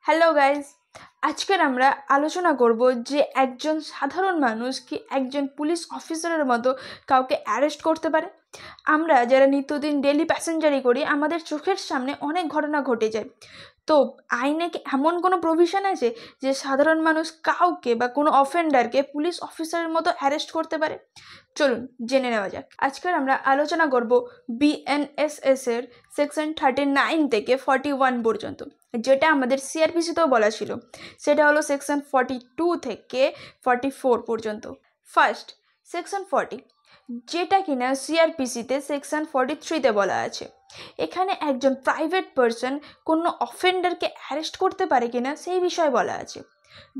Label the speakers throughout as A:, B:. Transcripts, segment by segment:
A: Hello guys, আজকের আমরা আলোচনা করব যে একজন সাধারণ মানুষ কি একজন পুলিশ অফিসারের মতো কাউকে অ্যারেস্ট করতে পারে। আমরা যারা নিত্যদিন ডেলি প্যাসেঞ্জারি করি, আমাদের চোখের সামনে অনেক ঘটনা ঘটে যায়। তো আইনে কি এমন কোনো প্রভিশন আছে যে সাধারণ মানুষ কাউকে বা কোনো অফেন্ডারকে পুলিশ অফিসারের মতো অ্যারেস্ট করতে পারে? চলুন জেনে নেওয়া যাক। আজকের আমরা আলোচনা করব বিএনএসএস এর সেকশন 39 থেকে 41 পর্যন্ত, যেটা আমাদের সিআরপিসিতেও বলা ছিল। সেটা হলো সেকশন 42 থেকে 44 পর্যন্ত। ফার্স্ট সেকশন 40, যেটা কিনা সিআরপিসিতে সেকশন 43-তে বলা আছে। এখানে একজন প্রাইভেট পারসন কোনো অফেন্ডারকে অ্যারেস্ট করতে পারে কিনা সেই বিষয়ে বলা আছে।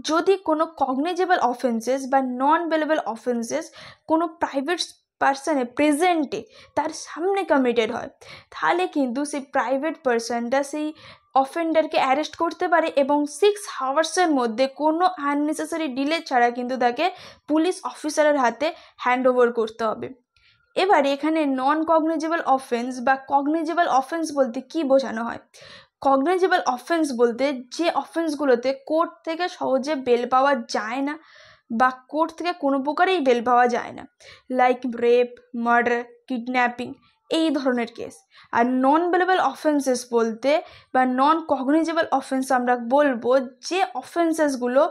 A: যদি কোনো কগনিজেবল অফেন্সেস বা নন বেলেবল অফেন্সেস কোনো প্রাইভেট পার্সনের প্রেজেন্টে তার সামনে কমিটেড হয়, তাহলে কিন্তু সেই প্রাইভেট পার্সনটা সেই অফেন্ডারকে অ্যারেস্ট করতে পারে এবং 6 আওয়ার্সের মধ্যে কোনো আননেসেসারি ডিলে ছাড়া কিন্তু তাকে পুলিশ অফিসারের হাতে হ্যান্ড ওভার করতে হবে। এবার এখানে নন কগনিজেবল অফেন্স বা কগনিজেবল অফেন্স বলতে কি বোঝানো হয়? কগনিজেবল অফেন্স বলতে যে অফেন্সগুলোতে কোর্ট থেকে সহজে বেল পাওয়া যায় না বা কোর্ট থেকে কোনো প্রকারেই বেল পাওয়া যায় না, লাইক রেপ, মার্ডার, কিডন্যাপিং, এই ধরনের কেস। আর নন বেলেবল অফেন্সেস বলতে বা নন কগনিজেবল অফেন্স আমরা বলবো যে অফেন্সেসগুলো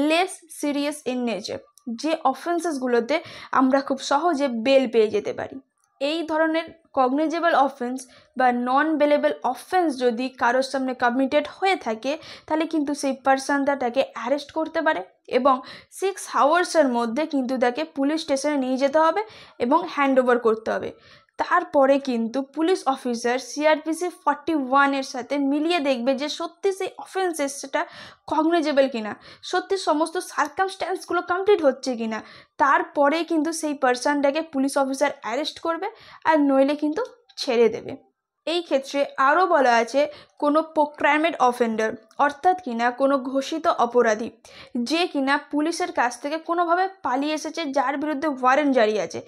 A: লেস সিরিয়াস ইন নেচার, যে অফেন্সেসগুলোতে আমরা খুব সহজে বেল পেয়ে যেতে পারি। এই ধরনের কগনিজেবল অফেন্স বা নন বেলেবল অফেন্স যদি কারোর সামনে কমিটেড হয়ে থাকে, তাহলে কিন্তু সেই পার্সনটা তাকে অ্যারেস্ট করতে পারে এবং 6 আওয়ার্সের মধ্যে কিন্তু তাকে পুলিশ স্টেশনে নিয়ে যেতে হবে এবং হ্যান্ড ওভার করতে হবে। তারপরে কিন্তু পুলিশ অফিসার সিআরপিসি 41-এর সাথে মিলিয়ে দেখবে যে সত্যি সেই অফেন্সেসটা কগনিজেবল কিনা, সত্যি সমস্ত সার্কামস্ট্যান্সগুলো কমপ্লিট হচ্ছে কিনা। তারপরে কিন্তু সেই পার্সনটাকে পুলিশ অফিসার অ্যারেস্ট করবে, আর নইলে কিন্তু ছেড়ে দেবে। এই ক্ষেত্রে আরও বলা আছে কোনো প্রোক্রাইমেড অফেন্ডার, অর্থাৎ কিনা কোনো ঘোষিত অপরাধী যে কিনা পুলিশের কাছ থেকে কোনোভাবে পালিয়ে এসেছে, যার বিরুদ্ধে ওয়ারেন্ট জারি আছে,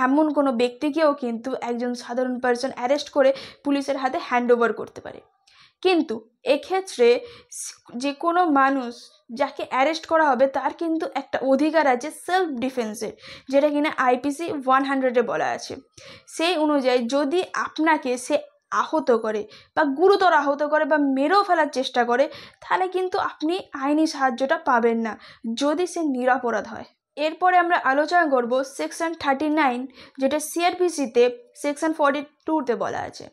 A: এমন কোনো ব্যক্তিকেও কিন্তু একজন সাধারণ পার্সন অ্যারেস্ট করে পুলিশের হাতে হ্যান্ড ওভার করতে পারে। কিন্তু এক্ষেত্রে যে কোনো মানুষ যাকে অ্যারেস্ট করা হবে তার কিন্তু একটা অধিকার আছে সেলফ ডিফেন্সের, যেটা কিনা আইপিসি 100-এ বলা আছে। সেই অনুযায়ী যদি আপনাকে সে আহত করে বা গুরুতর আহত করে বা মেরেও ফেলার চেষ্টা করে, তাহলে কিন্তু আপনি আইনি সাহায্যটা পাবেন না যদি সে নিরপরাধ হয়। এরপরে আমরা আলোচনা করব সেকশন 39, যেটা সিআরপিসিতে সেকশন 42-তে বলা আছে।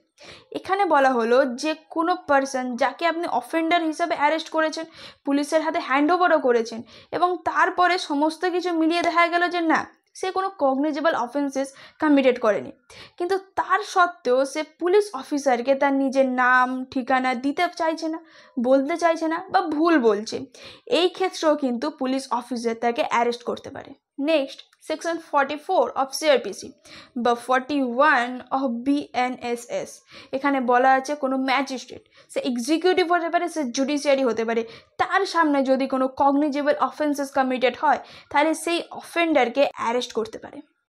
A: এখানে বলা হলো যে কোনো পার্সন যাকে আপনি অফেন্ডার হিসাবে অ্যারেস্ট করেছেন, পুলিশের হাতে হ্যান্ড ওভারও করেছেন, এবং তারপরে সমস্ত কিছু মিলিয়ে দেখা গেল যে না, সে কোনো কগনিজেবল অফেন্সেস কমিটেড করেনি, কিন্তু তার সত্ত্বেও সে পুলিশ অফিসারকে তার নিজের নাম ঠিকানা দিতে চাইছে না, বলতে চাইছে না বা ভুল বলছে, এই ক্ষেত্রেও কিন্তু পুলিশ অফিসার তাকে অ্যারেস্ট করতে পারে। নেক্সট সেকশন 44 অফ সিআরপিসি বা 41 অফ বিএনএসএস। এখানে বলা আছে কোনো ম্যাজিস্ট্রেট, সে এক্সিকিউটিভ হতে পারে, সে জুডিশিয়ারি হতে পারে, তার সামনে যদি কোনো কগনিজেবল অফেন্সেস কমিটেড হয়, তাহলে সেই অফেন্ডারকে অ্যারেস্ট করতে পারে।